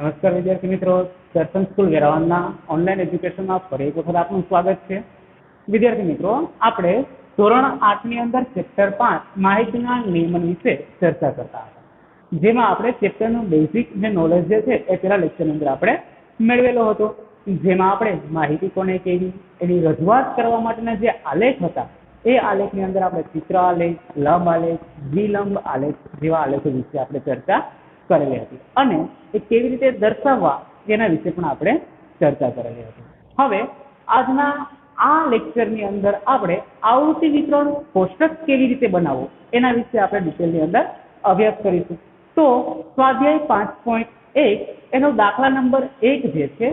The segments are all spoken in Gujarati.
નમસ્કાર વિદ્યાર્થી મિત્રો, દર્શન સ્કૂલ વેરાવળના ઓનલાઈન એજ્યુકેશનમાં ફરી એક વખત આપનું સ્વાગત છે. વિદ્યાર્થી મિત્રો, આપણે ધોરણ 8 ની અંદર ચેપ્ટર 5 માહિતીના નિયમન વિશે ચર્ચા કરતા હતા, જેમાં આપણે ચેપ્ટરનું બેઝિક જે નોલેજ જે છે એ પહેલા લેક્ચરની અંદર આપણે મેળવેલો હતો. જેમાં આપણે માહિતી કોને કેવી એની રજૂઆત કરવા માટેના જે આલેખ હતા એ આલેખની અંદર આપણે ચિત્ર આલેખ, લંબ આલેખ, દ્વિલંબ આલેખ જેવા આલેખો વિશે આપણે ચર્ચા કરેલી હતી અને એ કેવી રીતે દર્શાવવા એના વિશે પણ આપણે ચર્ચા કરેલી હતી. હવે આજના આ લેક્ચરની અંદર આપણે આવૃત્તિ વિતરણ કોષ્ટક કેવી રીતે બનાવવું એના વિશે આપણે ડિટેલની અંદર અભ્યાસ કરીશું. તો સ્વાધ્યાય 5.1 એનો દાખલા નંબર 1 જે છે,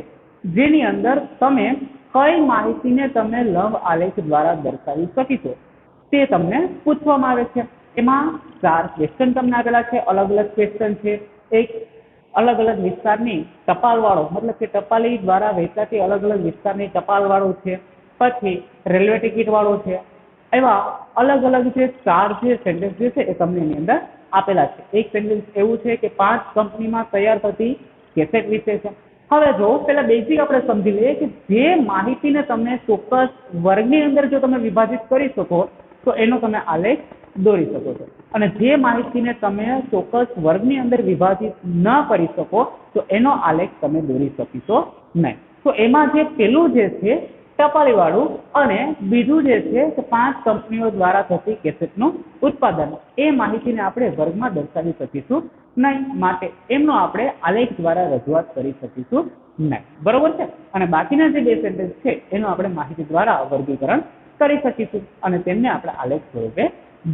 જેની અંદર તમે કઈ માહિતીને તમે લંબ આલેખ દ્વારા દર્શાવી શકીશો તે તમને પૂછવામાં આવે છે. એમાં 4 ક્વેશ્ચન તમને આપેલા છે, અલગ અલગ ક્વેશ્ચન છે. એક અલગ અલગ વિસ્તારની ટપાલવાળો, મતલબ કે ટપાલી દ્વારા વહેંચાતી અલગ અલગ વિસ્તારની ટપાલવાળો છે. પછી રેલવે ટિકિટ વાળો છે. એવા અલગ અલગ જે 4 જે સેન્ટેન્સ જે છે એ તમને એની અંદર આપેલા છે. એક સેન્ટેન્સ એવું છે કે 5 કંપનીમાં તૈયાર થતી કેસેટ વિશે છે. હવે જો પેલા બેઝિક આપણે સમજી લઈએ કે જે માહિતીને તમે ચોક્કસ વર્ગની અંદર જો તમે વિભાજિત કરી શકો તો એનો તમે આલેખ દોરી શકો છો, અને જે માહિતીને તમે ચોક્કસ વર્ગની અંદર વિભાજિત ન કરી શકો તો એનો આલેખ તમે દોરી શકીશો નહીં. તો એમાં જે પેલું જે છે ટપાલી વાળું અને બીજું જે છે કે 5 કંપનીઓ દ્વારા થતી કેસેટનું ઉત્પાદન, એ માહિતીને આપણે વર્ગમાં દર્શાવી શકીશું નહીં, માટે એમનો આપણે આલેખ દ્વારા રજૂઆત કરી શકીશું નહીં. બરોબર છે. અને બાકીના જે 2 સેન્ટેન્સ છે એનું આપણે માહિતી દ્વારા વર્ગીકરણ કરી શકીશું અને તેમને આપણે આલેખ સ્વરૂપે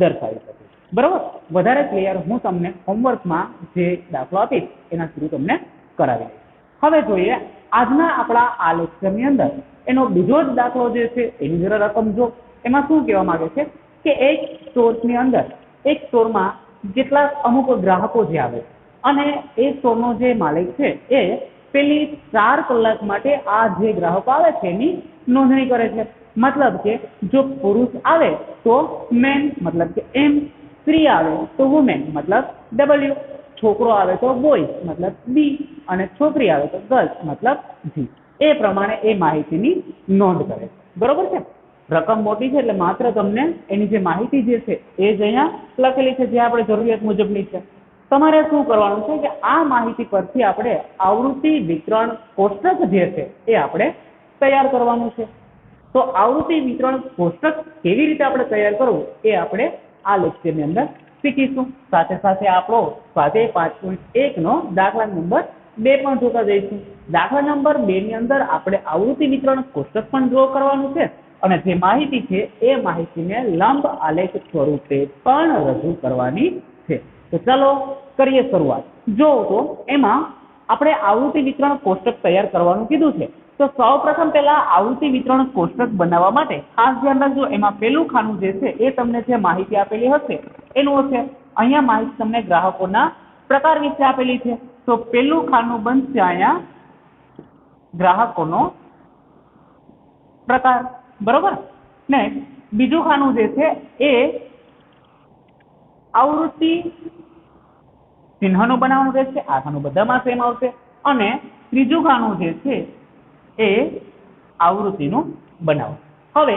દર્શાવી શકીશું. બરોબર. વધારે ક્લિયર હું તમને હોમવર્કમાં જે દાખલો આપીશ એના થ્રુ તમને કરાવી દઈશ. હવે જોઈએ આજના આપણા આ લેક્ચરની અંદર એનો બીજો જ દાખલો જે છે એની જરા રકમ જો. એમાં શું કહેવા માંગે છે કે એક સ્ટોરની અંદર, એક સ્ટોરમાં જેટલા અમુક ગ્રાહકો જે આવે અને એ સ્ટોરનો જે માલિક છે એ પેલી 4 કલાક માટે આ જે ગ્રાહકો આવે છે એની નોંધણી કરે છે. મતલબ કે જો પુરુષ આવે તો મેન મતલબ કે એમ, સ્ત્રી આવે તો વુમેન મતલબ ડબલ્યુ, છોકરો આવે તો બોય મતલબ બી અને છોકરી આવે તો ગર્લ્સ મતલબ જી. એ પ્રમાણે એ માહિતીની નોંધ કરે છે. બરોબર છે. રકમ મોટી છે એટલે માત્ર તમને એની જે માહિતી જે છે એ જ અહીંયા લખેલી છે, જે આપણે જરૂરિયાત મુજબની છે. તમારે શું કરવાનું છે કે આ માહિતી પરથી આપણે આવૃત્તિ વિતરણ કોષ્ટક જે છે એ આપણે તૈયાર કરવાનું છે. તો આવૃત્તિ વિતરણ કોષ્ટક કેવી રીતે આપણે તૈયાર કરવું એ આપણે આ લેક્ચરની અંદર શીખીશું. સાથે સાથે આપણો સ્વાધ્યાય 5.1 નો દાખલા નંબર 2 પણ જોતા જઈશું. દાખલા નંબર 2 ની અંદર આપણે આવૃત્તિ વિતરણ કોષ્ટક પણ ડ્રો કરવાનું છે અને જે માહિતી છે એ માહિતીને લંબ આલેખ સ્વરૂપે પણ રજૂ કરવાની છે. તો ચાલો કરીએ શરૂઆત. જો તો એમાં આપણે આવૃત્તિ વિતરણ કોષ્ટક તૈયાર કરવાનું કીધું છે. તો સૌપ્રથમ પહેલા આવૃત્તિ વિતરણ કોષ્ટક બનાવવા માટે ખાસ ધ્યાન રાખજો, એમાં પેલું ખાનું જે છે એ તમને જે માહિતી આપેલી હશે એનું હશે. અહીંયા માહિતી તમને ગ્રાહકોના પ્રકાર વિશે આપેલી છે. તો પેલું ખાનું બનશે અહીંયા ગ્રાહકોનો પ્રકાર. બરોબર ને બીજું ખાનું જે છે એ આવૃત્તિ ચિહ્નનું બનાવવાનું રહેશે. આ ખાનું બધામાં સેમ આવશે. અને ત્રીજું ખાનું જે છે એ આવૃત્તિનું બનાવો. હવે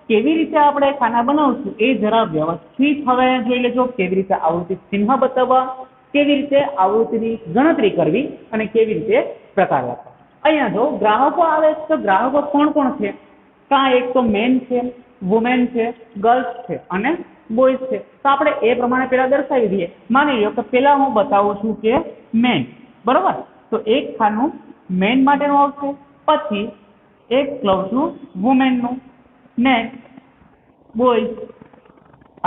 કેવી રીતે આપણે ખાના બનાવશું એ જરા વ્યવસ્થિત હવે જોઈ લેજો. કેવી રીતે આવૃત્તિ ચિહ્ન બતાવવા, કેવી રીતે આવૃત્તિની ગણતરી કરવી અને કેવી રીતે પ્રકાર લખવા. અહીંયા જો ગ્રાહકો આવે તો ગ્રાહકો કોણ કોણ છે? કાં એક તો મેન છે, વુમેન છે, ગર્લ્સ છે અને બોયઝ છે. તો આપણે એ પ્રમાણે પેલા દર્શાવી દઈએ. માની લો કે પેલા હું બતાવું છું કે મેન. બરોબર. તો એક ખાનું મેન માટેનું આવશે, પછી એક લઉં છું વુમેનનું, નેક્સ્ટ બોયઝ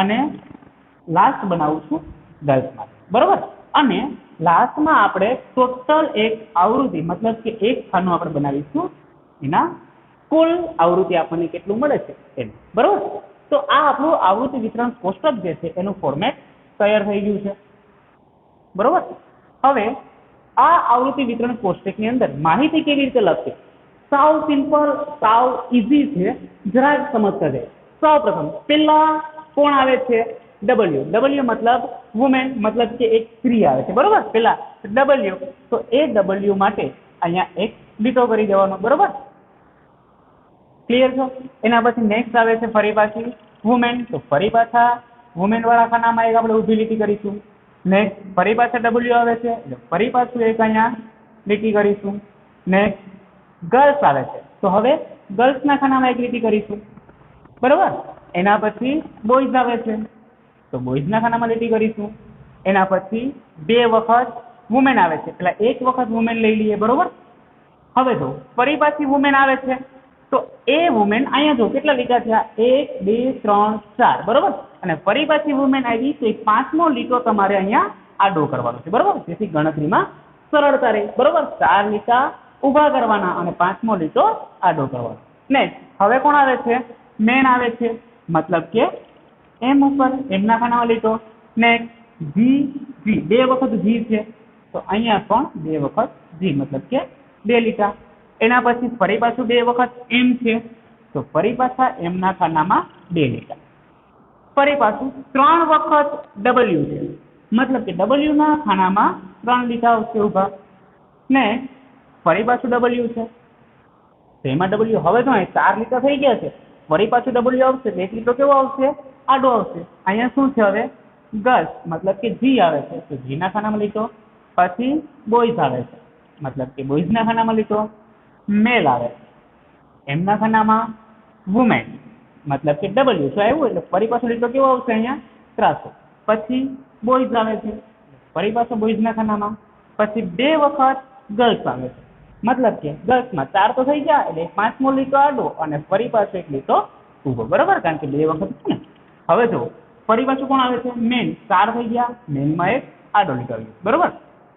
અને લાસ્ટ બનાવું છું ગર્લ્સ માટે. બરોબર. અને લાસ્ટમાં આપણે ટોટલ એક આવૃત્તિ મતલબ કે એક ખાનું આપણે બનાવીશું, એના કુલ આવૃત્તિ આપણને કેટલું મળે છે એનું. બરોબર. તો આ આપણું આવૃત્તિ વિતરણ કોષ્ટક જે છે એનું ફોર્મેટ તૈયાર થઈ ગયું છે. બરોબર. હવે આ આવૃત્તિ વિતરણ કોષ્ટકની અંદર માહિતી કેવી રીતે લખશે? સાવ સિમ્પલ, સાવ ઇઝી છે. જરાક સમજતા જાય. સૌપ્રથમ પેલા કોણ આવે છે? ડબલ્યુ. ડબલ્યુ મતલબ વુમેન, મતલબ કે એક સ્ત્રી આવે છે, બરોબર. પેલા ડબલ્યુ, તો એ ડબલ્યુ માટે અહીંયા એક લીટો કરી દેવાનો, બરોબર. ક્લિયર છો? એના પછી નેક્સ્ટ આવે છે ફરી પાછી વુમેન, તો ફરી પાછા વુમેન વાળા ખાનામાં એક આપણે ઊભી લીટી કરીશું. નેક્સ્ટ ફરી પાછા ડબલ્યુ આવે છે એટલે ફરી પાછું એક અહીંયા લીટી કરીશું. નેક્સ્ટ ગર્લ્સ આવે છે તો હવે ગર્લ્સના ખાનામાં એક લીટી કરીશું, બરોબર. એના પછી બોયઝ આવે છે તો બોયઝના ખાનામાં લીટી કરીશું. એના પછી 2 વખત વુમેન આવે છે એટલે એક વખત વુમેન લઈ લઈએ, બરોબર. હવે જો ફરી પાછી વુમેન આવે છે તો એ વુમેન અહીંયા જો કેટલા લીટા થયા, 1 2 3 4, બરોબર. અને ફરી પાછી વુમેન આવી તો એક 5મો લીટો તમારે અહીંયા આડો કરવાનો છે, બરોબર. જેથી ગણતરીમાં સરળતા રહે, બરોબર. 4 લીટા ઊભા કરવાના અને 5મો લીટો આડો કરવાનો. નેક્સ્ટ હવે કોણ આવે છે, મેન આવે છે, મતલબ કે એમ ઉપર એમના ખાનામાં લીટો. નેક્સ્ટ જી, 2 વખત જી છે તો અહીંયા પણ 2 વખત જી, મતલબ કે 2 લીટા. એના પછી ફરી પાછું 2 વખત એમ છે તો ફરી પાછા એમના ખાનામાં 2 લીટા. ફરી પાછું 3 વખત ડબલ્યુ છે, મતલબ કે ડબલ્યુ ના ખાનામાં 3 લીટા આવશે ઊભા. ને ફરી પાછું ડબલ્યુ છે તો એમાં ડબલ્યુ, હવે તો 4 લીટા થઈ ગયા છે, ફરી પાછું ડબલ્યુ આવશે તો એક લીટો કેવો આવશે, આડો આવશે. અહીંયા શું છે હવે, ગર્લ્સ, મતલબ કે જી આવે છે તો જી ના ખાનામાં લીટો. પછી બોયઝ આવે છે મતલબ કે બોયઝ ના ખાનામાં લીટો. મેલ આવે એમના ખાનામાં વુમેન, મતલબ કે ડબલ્યુ શું આવ્યું એટલે ફરી પાછો લીટો કેવો આવશે અહીંયા, ત્રાસો. પછી બોયઝ આવે છે ફરી પાછો બોયઝના ખાનામાં. પછી 2 વખત ગર્લ્સ આવે છે, મતલબ કે ગર્લ્સમાં 4 તો થઈ ગયા એટલે 5મો લીટો આડો અને ફરી પાછો એક લીટો ઊભો, બરોબર, કારણ કે 2 વખત છે ને. હવે જો ફરી પાછું કોણ આવે છે, મેન. 4 થઈ ગયા, મેનમાં એક આડો લીટો આવ્યો, બરોબર.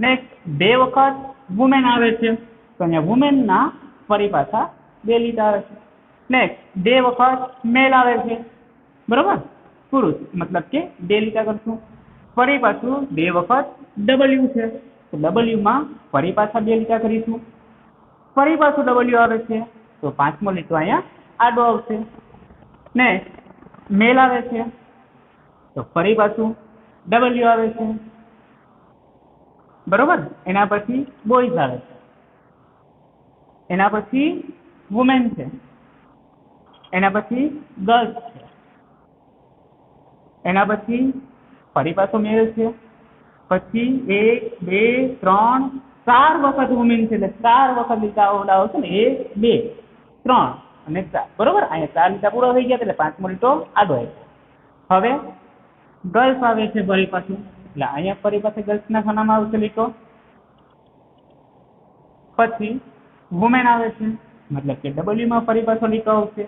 નેક્સ્ટ 2 વખત વુમેન આવે છે તો અહીંયા વુમેનના ફરી પાછા 2 લીટા આવે છે. નેક્સ્ટ 2 વખત મેલ આવે છે, બરોબર, પુરુષ, મતલબ કે 2 લીટા કરશું. ફરી પાછું 2 વખત ડબલ્યુ છે તો ડબલ્યુમાં ફરી પાછા 2 લીટા કરીશું. ફરી પાછું ડબલ્યુ આવે છે તો 5મો લીટો અહીંયા આડો આવશે. નેક્સ્ટ મેલ આવે છે તો ફરી પાછું ડબલ્યુ આવે છે, બરોબર. એના પછી બોયઝ આવે છે, એના પછી વુમેન છે, એના પછી ગર્લ્સ છે, એના પછી ફરી પાછો મેલ છે. પછી 1 2 3 4 વખત વુમેન છે એટલે 4 વખત લીટા ઓલા આવશે ને, 1 2 3 અને 4, બરોબર. અહીંયા 4 લીટા પૂરા થઈ ગયા એટલે 5મો લીટો આડો આવ્યો. હવે ગર્લ્સ આવે છે ફરી પાછું એટલે અહીંયા ફરી પાછું ગર્લ્સના ખાનામાં આવશે લીટો. પછી વુમેન આવે છે મતલબ કે ડબલ્યુમાં ફરી પાછો લીટો આવશે.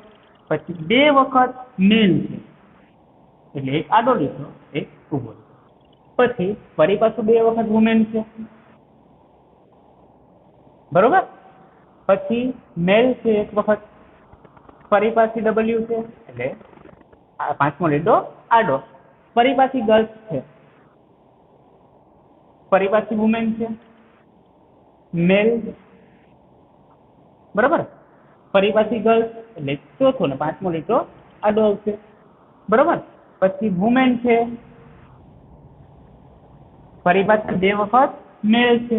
પછી 2 વખત મેલ છે એટલે એક આડો લીટો એક ઊભો લીટો. પછી ફરી પાછું 2 વખત વુમેન છે, બરોબર. પછી મેલ છે એક વખત, ફરી પાછી ડબલ્યુ છે એટલે 5મો લીટો આડો. ફરી પાછી ગર્લ્સ છે, ફરી પાછી વુમેન છે, મેલ, બરાબર. ફરી પાછી ગર્લ્સ એટલે ચોથો ને 5મો લીટો આડો આવશે, બરોબર. પછી વુમેન છે, ફરી પાછા 2 વખત મેલ છે,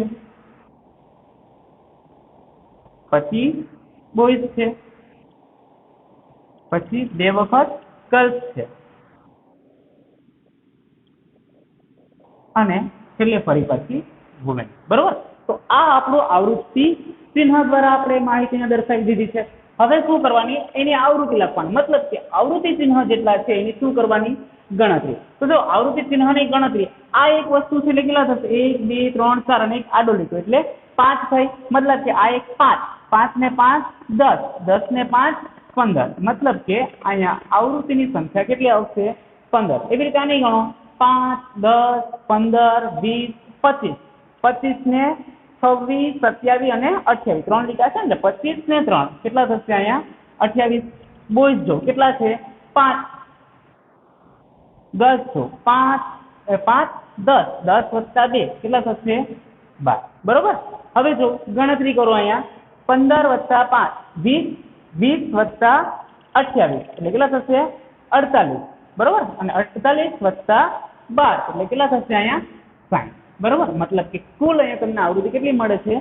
પછી બોયઝ છે, પછી 2 વખત ગર્લ્સ છે અને છેલ્લે ફરી પાછી વુમેન, બરોબર. તો આ આપણું આવૃત્તિ ચિહ્ન દ્વારા આપણે માહિતીને દર્શાવી દીધી છે. હવે શું કરવાની, એની આવૃત્તિ લખવાની, મતલબ કે આવૃત્તિ ચિહ્ન જેટલા છે એની શું કરવાની, ગણતરી. તો જો આવૃત્તિ ચિહ્નની ગણતરી, આ એક વસ્તુ છે એટલે કેટલા થશે, 1 2 3 4 અને એક આડો લીટો એટલે 5 થઈ. મતલબ કે આ એક 5, 5 ને 5 10, 10 ને 5 15, મતલબ કે અહીંયા આવૃત્તિની સંખ્યા કેટલી આવશે, 15. એવી રીતે આની ગણો, 5 10 15 20 25, 25 ને 26 27 અને 28, 3 લીટા છે ને 25 ને 3 કેટલા થશે અહીંયા 28. બોયઝ જો કેટલા છે 5, ગર્લ્સ જો 5 10 10 વત્તા 2 કેટલા થશે 12, બરોબર. હવે જો ગણતરી કરો અહીંયા 15 વત્તા 5 20, 20 વત્તા 28 એટલે કેટલા થશે 48, બરોબર, અને 48 + 12 એટલે કેટલા થશે અહીંયા 60, બરોબર. મતલબ કે કુલ અહીંયા તમને આવૃત્તિ કેટલી મળે છે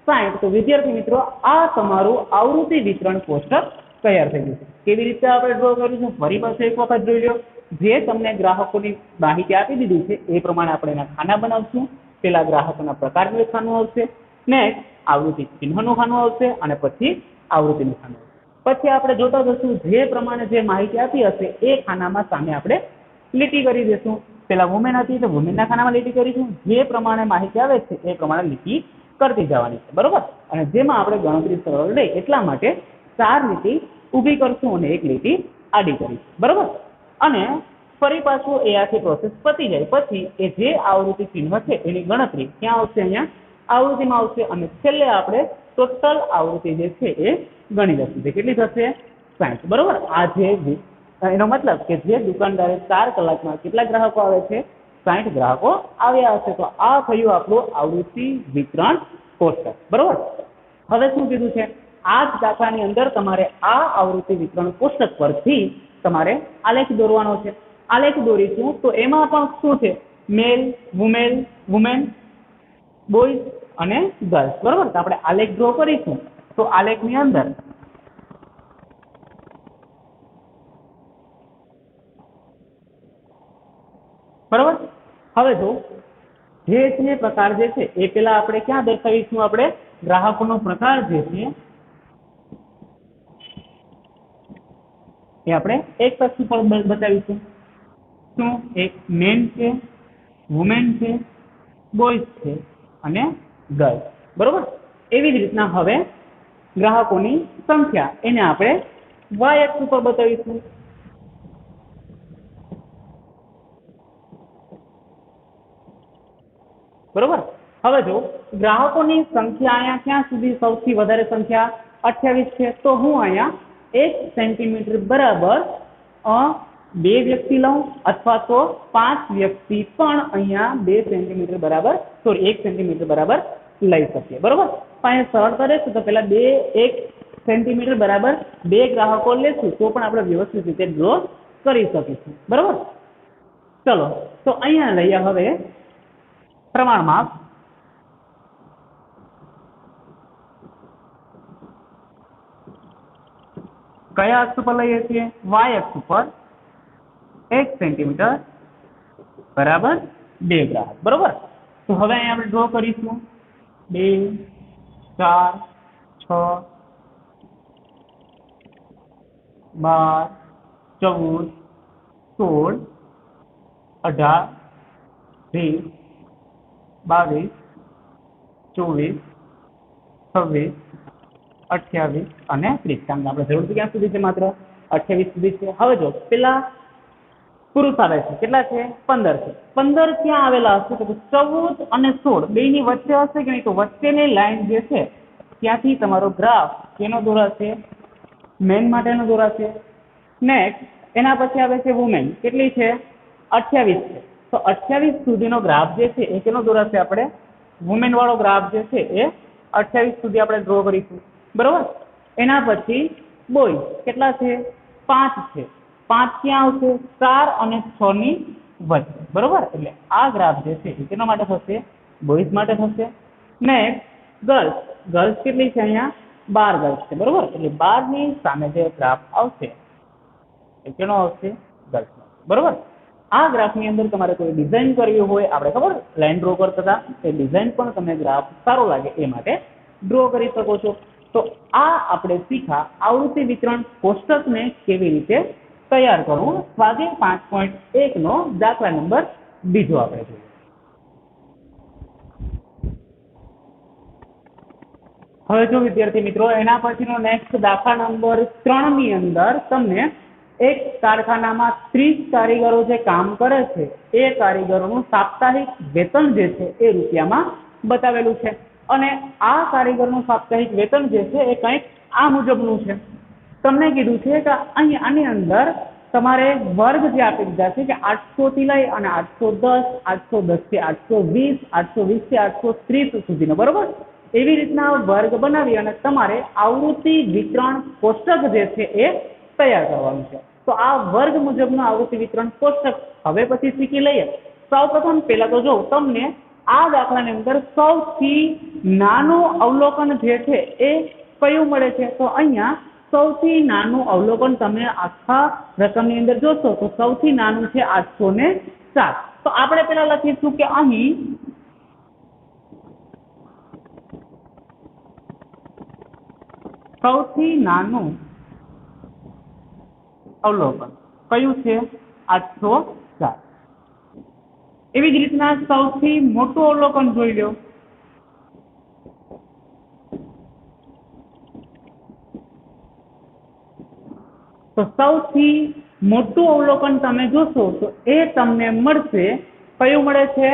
60. તો વિદ્યાર્થી મિત્રો આ તમારું આવૃત્તિ વિતરણ કોષ્ટક તૈયાર થઈ ગયું છે. કેવી રીતે આપણે ડ્રો કરીશું ફરી પાછું એક વખત જોઈ લો. જે તમને ગ્રાહકોની માહિતી આપી દીધી છે એ પ્રમાણે આપણે એના ખાના બનાવશું. પેલા ગ્રાહકોના પ્રકારનું ખાનું આવશે, નેક્સ્ટ આવૃત્તિ ચિહ્નનું ખાનું આવશે, અને પછી આવૃત્તિનું ખાનું આવશે. પછી આપણે જોતા જશું જે પ્રમાણે જે માહિતી આપી હશે એ ખાનામાં સામે આપણે લીટી કરી દઈશું. પેલા વુમેન હતી તો વુમેનના ખાનામાં લીટી કરીશું. જે પ્રમાણે માહિતી આવે છે એ પ્રમાણે લીટી કરતી જવાની છે, બરોબર. અને જેમાં આપણે ગણતરી સરળ રહે એટલા માટે 4 લીટી ઊભી કરશું અને 1 લીટી આડી કરીશું, બરોબર. અને ફરી પાછું એ આખી પ્રોસેસ પતી જાય પછી એ જે આવૃત્તિ ચિહ્ન છે એની ગણતરી ક્યાં આવશે? અહીંયા આવૃત્તિમાં આવશે. અને છેલ્લે આપણે ટોટલ આવૃત્તિ જે છે એ ગણી લઈશું. જે કેટલી થશે? 60, બરોબર. આ જે એનો મતલબ કે જે દુકાનદારે 4 કલાકમાં કેટલા ગ્રાહકો આવે છે? 60 ગ્રાહકો આવ્યા હશે. તો આ થયું આપણું આવૃત્તિ વિતરણ કોષ્ટક, બરોબર. હવે શું કીધું છે? આ જ દાખલાની અંદર તમારે આ આવૃત્તિ વિતરણ કોષ્ટક પરથી તમારે આલેખ દોરવાનો છે. આલેખ દોરીશું તો એમાં પણ શું છે? મેલ, વુમેન, બોયઝ અને ગર્લ્સ, બરોબર. તો આપણે આલેખ ડ્રો કરીશું. તો આલેખની અંદર બરોબર. હવે જો જે પ્રકાર જે છે એ પેલા આપણે ક્યાં દર્શાવીશું? આપણે ગ્રાહકોનો પ્રકાર જે છે એ આપણે એક તસ્તી પર બતાવીશું. શું? એક મેન છે, વુમેન છે, બોયઝ છે અને ગર્લ્સ, બરોબર. એવી જ રીતના હવે ગ્રાહકોની સંખ્યા એને આપણે y અક્ષ ઉપર બતાવીશું. બરોબર. હવે જો ગ્રાહકોની સંખ્યા અહીંયા ક્યાં સુધી સૌથી વધારે સંખ્યા 28 છે. તો હું અહીંયા 1 સેન્ટીમીટર બરાબર 2 વ્યક્તિ લઉં, અથવા તો 5 વ્યક્તિ પણ અહીંયા 2 સેન્ટીમીટર બરાબર 1 સેન્ટીમીટર બરાબર લઈ શકીએ, બરોબર. અહીંયા સરળતા રહેશે તો પેલા 1 સેન્ટીમીટર બરાબર 2 ગ્રાહકો લેશું તો પણ આપણે વ્યવસ્થિત રીતે ડ્રો કરી શકીશું, બરોબર. ચલો તો અહીંયા લઈએ હવે પ્રમાણ માપ. કયા અક્ષ ઉપર લઈએ છીએ? y અક્ષ ઉપર 1 સેન્ટીમીટર બરાબર 2 ગ્રાહક, બરોબર. તો હવે અહીંયા આપણે ડ્રો કરીશું 2, 4, 6, 12, 14, 16, 18, 20, 22, 24, 28 અને 30. કારણ કે આપણે જરૂર ક્યાં સુધી છે? માત્ર 28 સુધી છે. હવે જો પેલા પુરુષ આવે છે, કેટલા છે? 15 છે. 15 ક્યાં આવેલા હશે? તો 14 અને 16 બેની વચ્ચે હશે કે નહીં? તો વચ્ચેની લાઈન જે છે ત્યાંથી તમારો ગ્રાફ કેનો દોરાશે? મેન માટેનો દોરાશે. નેક્સ્ટ એના પછી આવે છે વુમેન. કેટલી છે? 28 છે. તો 28 સુધીનો ગ્રાફ જે છે એ કેનો દોરાશે? આપણે વુમેન વાળો ગ્રાફ જે છે એ 28 સુધી આપણે ડ્રો કરીશું, બરોબર. એના પછી બોય કેટલા છે? 5 છે. 5 ક્યાં આવશે? 4 અને 6 ની વચ્ચે, બરોબર. એટલે આ ગ્રાફ જે છે એ કેના માટે થશે? બોયઝ માટે થશે. નેક્સ્ટ ગર્લ્સ કેટલી છે? અહીંયા 12 ગર્લ્સ છે, બરોબર. એટલે 12 ની સામે જે ગ્રાફ આવશે એ કેનો આવશે? ગર્લ્સ, બરોબર. આ ગ્રાફની અંદર તમારે કોઈ ડિઝાઇન કરવી હોય, આપણે ખબર લાઈન ડ્રો કરતા હતા, એ ડિઝાઇન પણ તમને ગ્રાફ સારો લાગે એ માટે ડ્રો કરી શકો છો. તો આ આપણે શીખા આવૃત્તિ વિતરણ કોષ્ટકને કેવી રીતે તૈયાર કરવું. સ્વાધ્યાય 5.1 નો દાખલા નંબર 2 આપણે જોઈએ. હવે જો વિદ્યાર્થી મિત્રો એના પછીનો નેક્સ્ટ દાખલા નંબર 3 ની અંદર તમને એક કારખાનામાં 30 કારીગરો જે કામ કરે છે એ કારીગરોનું સાપ્તાહિક વેતન જે છે એ રૂપિયામાં બતાવેલું છે. અને આ કારીગરનું સાપ્તાહિક વેતન જે છે એ કંઈક આ મુજબનું છે. તમને કીધું છે કે આની અંદર તમારે વર્ગ જે આપી દીધા છે કે 800 થી લઈ અને 810, 810 થી 820, 820 થી 830 સુધીનો, બરોબર. એવી રીતના વર્ગ બનાવી અને તમારે આવૃત્તિ વિતરણ કોષ્ટક જે છે એ તૈયાર કરવાનું છે. તો આ વર્ગ મુજબનું આવૃત્તિ વિતરણ કોષ્ટક હવે પછી શીખી લઈએ। સૌપ્રથમ પહેલા તો જો તમને આ દાખલાની અંદર સૌથી નાનું અવલોકન જે છે એ કયું મળે છે, તો અહીંયા સૌથી નાનું અવલોકન તમે આખા રકમની અંદર જોશો તો સૌથી નાનું છે 807। તો આપણે પહેલા લખીશું કે અહીં સૌથી નાનું અવલોકન કયું છે 807। એવી જ રીતના સૌથી મોટું અવલોકન જોઈ લો, તો સૌથી મોટું અવલોકન તમે જોશો તો એ તમને મળશે, કયું મળે છે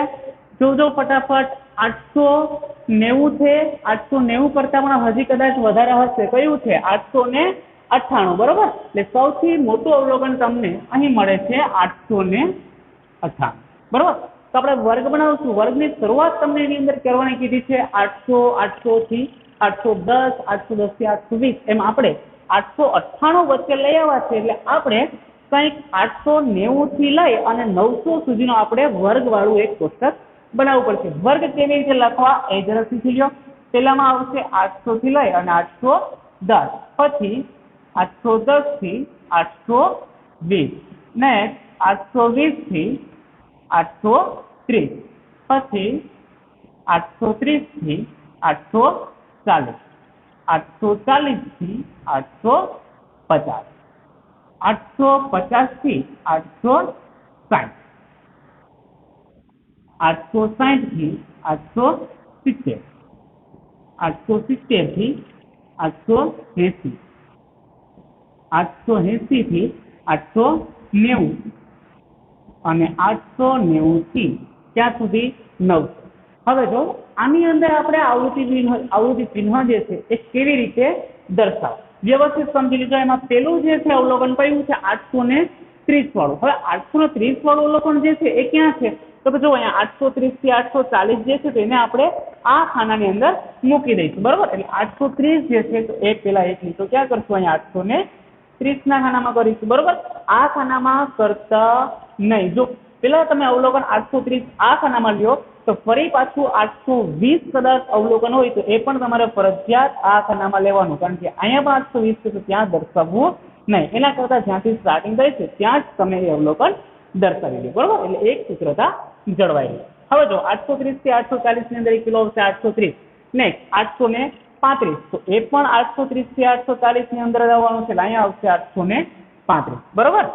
જોજો ફટાફટ, 890 છે। 890 કરતા પણ હજી કદાચ વધારે હશે, કયું છે 898, બરોબર। એટલે સૌથી મોટું અવલોકન તમને અહીં મળે છે 898, બરોબર। તો આપણે વર્ગ બનાવશું, વર્ગની શરૂઆત તમને એની અંદર કરવાની કીધી છે 800, 800 થી 810, 810 થી 820, એમ આપણે 898 વચ્ચે લઈ આવ્યા છે, એટલે આપણે કંઈક 890 થી લઈ અને 900 સુધીનો આપણે વર્ગ વાળું એક કોષ્ટક બનાવવું પડશે। વર્ગ કેવી રીતે લખવા એ જરા શીખી લો। પહેલામાં આવશે 800 થી લઈ અને 810, પછી 810 થી 820, નેક્સ્ટ 820 થી 830, પછી 830 થી 840, 840 થી 850, 850 થી 860, 860 થી 870, 870 થી 880, 880 થી 890 અને 890 થી ક્યાં સુધી 900। હવે જો આની અંદર આપણે આવૃત્તિ ચિહ્ન જે છે એ કેવી રીતે દર્શાવ વ્યવસ્થિત સમજી લીધો। એમાં પેલું જે છે અવલોકન કયું છે 830 વાળું। હવે 830 વાળું અવલોકન જે છે એ ક્યાં છે, તો જો અહીંયા 830 થી 840 જે છે તો એને આપણે આ ખાનાની અંદર મૂકી દઈશું, બરોબર। એટલે 830 જે છે તો એ પેલા એક લીટો ક્યાં કરશું, અહીંયા 830 ના ખાનામાં કરીશું, બરોબર। આ ખાનામાં કરતા નહીં, જો પેલા તમે અવલોકન 830 આ ખાનામાં લ્યો તો ફરી પાછું 820 કદાચ અવલોકન હોય તો એ પણ તમારે ફરજિયાત આ ખાનામાં લેવાનું, કારણ કે અહીંયા પણ 820 છે તો ત્યાં દર્શાવવું નહીં, એના કરતા જ્યાંથી સ્ટાર્ટિંગ થાય છે ત્યાં જ તમે એ અવલોકન દર્શાવી દો, બરોબર। એટલે એક સૂત્રતા જળવાઈ ગઈ। હવે જો 830 થી 840 ની અંદર એક કિલો આવશે 830, નેક્સ્ટ 835, તો એ પણ 830 થી 840 ની અંદર આવવાનું છે, અહીંયા આવશે 835, બરોબર।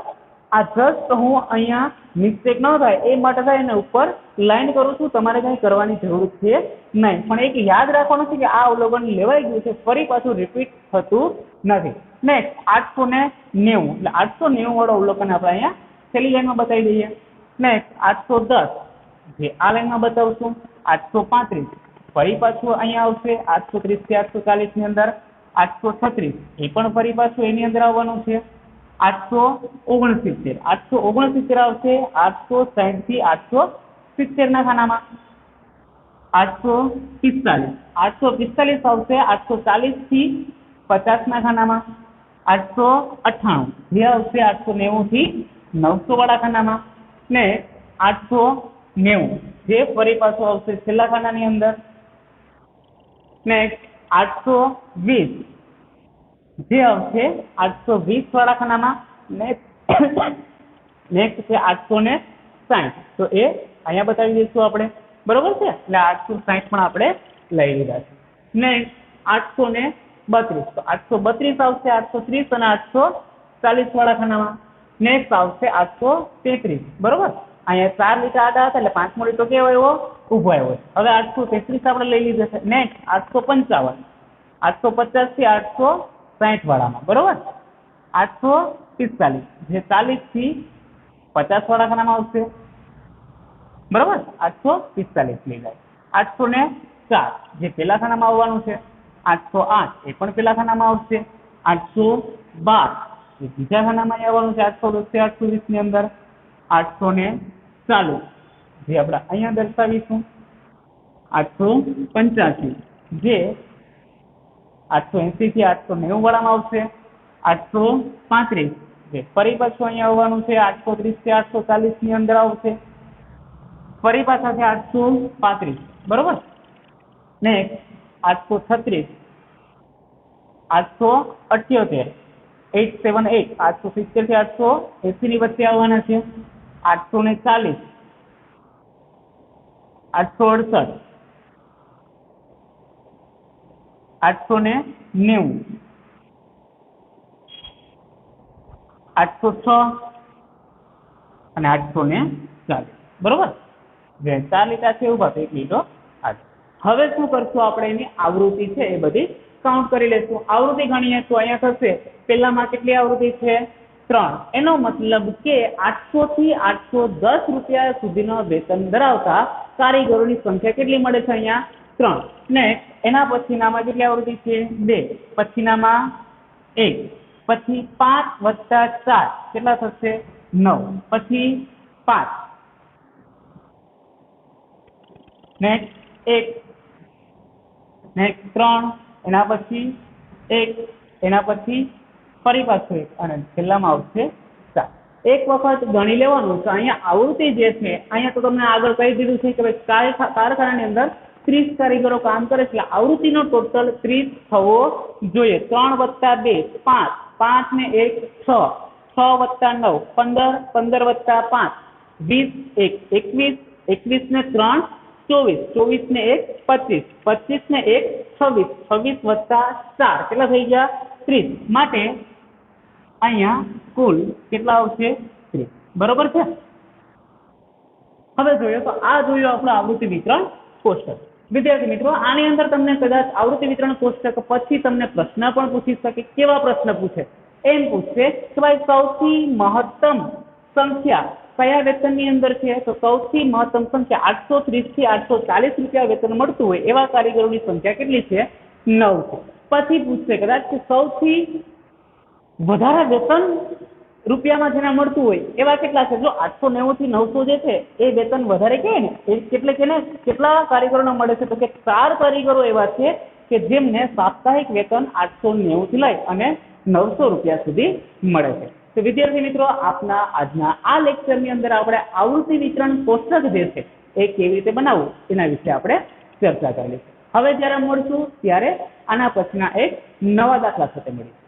આ જસ્ટ હું અહીંયા મિસ્ટેક ન થાય એ માટે થાય એને ઉપર લાઈન કરું છું, તમારે કંઈ કરવાની જરૂર છે નહીં, પણ એક યાદ રાખવાનું છે કે આ અવલોકન લેવાઈ ગયું છે, ફરી પાછું રિપીટ થતું નથી। નેક્સ્ટ 890, એટલે 890 વાળો અવલોકન આપણે અહીંયા છેલ્લી લાઈનમાં બતાવી દઈએ। નેક્સ્ટ 810 જે આ લાઈનમાં બતાવશું, 835 ફરી પાછું અહીંયા આવશે 830 થી 840 ની અંદર, 836 એ પણ ફરી પાછું એની અંદર આવવાનું છે, 869 આવશે 860 થી 870 ના ખાનામાં, 845 આવશે 840 થી 50 ના ખાનામાં, 898 જે આવશે 890 થી 900 વાળા ખાનામાં, ને 890 જે ફરી પાછું આવશે છેલ્લા ખાનાની અંદર, નેક્સ્ટ 820 જે આવશે 820 વાળા ખાનામાં, નેક્સ્ટ છે 860, તો એ અહીંયા બતાવી દઈશું આપણે, બરોબર છે। એટલે 860 પણ આપણે લઈ લીધા છે। નેક્સ્ટ 832, તો 832 આવશે 830 અને 840 વાળા ખાનામાં, નેક્સ્ટ આવશે 833, બરોબર। અહીંયા 4 લીટા આડા હતા એટલે 5મો લીટો કેવો આવ્યો, ઊભો આવ્યો। હવે 833 આપણે લઈ લીધા છે। નેક્સ્ટ 855, 850 થી 860 વાળામાં, બરોબર। 845 જે 40 થી 50 વાળા ખાનામાં આવશે, બરોબર। 845 લઈ જાય। 804 જે પેલા ખાનામાં આવવાનું છે, 808 એ પણ પેલા ખાનામાં આવશે, 812 એ બીજા ખાનામાં આવવાનું છે 810 થી 820 ની અંદર, 840 જે આપણે અહીંયા દર્શાવીશું, 885 જે 880 થી 890 વાળામાં આવશે, 835 ફરી પાછું અહીંયા આવવાનું છે 830 થી 840 ની અંદર આવશે, ફરી પાછા છે 835, બરોબર. નેક્સ્ટ 836, 878, 878, 870 થી 880 ની વચ્ચે આવવાના છે, 840, 868, 890, 806 અને 840, બરોબર. જે 4 લીટા છે ઉભા તો 1 લીટો આ. હવે શું કરશું આપણે, એની આવૃત્તિ છે એ બધી કાઉન્ટ કરી લેશું. આવૃત્તિ ગણીએ તો અહીંયા થશે, પહેલામાં કેટલી આવૃત્તિ છે 3. એનો મતલબ કે 800 થી 810 રૂપિયા સુધીનો વેતન ધરાવતા કારીગરોની સંખ્યા કેટલી મળે છે અહીંયા 3. નેક્સ્ટ એના પછીનામાં કેટલી આવૃત્તિ છે 2, પછીનામાં 1, પછી 5 વત્તા 4 કેટલા થશે 9, પછી 5, નેક્સ્ટ 1, નેક્સ્ટ 3, એના પછી 1, એના પછી ફરી પાછું 1 અને છેલ્લામાં આવશે 4. એક વખત ગણી લેવાનું છે. અહીંયા આવૃત્તિ જે છે, અહીંયા તો તમને આગળ કહી દીધું છે કે ભાઈ કારખાનાની અંદર 30 કારીગરો કામ કરે છે, આવૃત્તિનો ટોટલ 30 થવો જોઈએ. 3 વત્તા 2 5, 5 ને 1 6, 6 વત્તા 9 15, 15 વત્તા 5 20, 1 21, 21 ને 3 24, 24 ને 1 25, 25 ને 1 26, 26 વત્તા 4 કેટલા થઈ ગયા 30. માટે અહીંયા કુલ કેટલા આવશે 30, બરોબર છે. હવે જોઈએ તો આ જોયું આપણું આવૃત્તિ વિતરણ કોષ્ટક. વિદ્યાર્થી મિત્રો, આની અંદર તમને કદાચ આવૃત્તિ વિતરણ કોષ્ટક પછી તમને પ્રશ્ન પણ પૂછી શકે. કેવા પ્રશ્ન પૂછે? એમ પૂછશે કે ભાઈ સૌથી મહત્તમ સંખ્યા કયા વેતનની અંદર છે? તો સૌથી મહત્તમ સંખ્યા 830 થી 840 રૂપિયા વેતન મળતું હોય એવા કારીગરોની સંખ્યા કેટલી છે 9 છે. પછી પૂછશે કદાચ કે સૌથી વધારે વેતન રૂપિયામાં જેને મળતું હોય એવા કેટલા છે? જો 890 થી 900 જે છે એ વેતન વધારે કહે ને, એ કેટલા કારીગરોને મળે છે? તો કે 4 કારીગરો એવા છે કે જેમને સાપ્તાહિક વેતન 890 થી લઈ અને 900 રૂપિયા સુધી મળે છે. તો વિદ્યાર્થી મિત્રો, આપના આજના આ લેક્ચરની અંદર આપણે આવૃત્તિ વિતરણ કોષ્ટક જે છે એ કેવી રીતે બનાવવું એના વિશે આપણે ચર્ચા કરી. હવે જ્યારે મળશું ત્યારે આના પછીના એક નવા દાખલા સાથે મળીશું.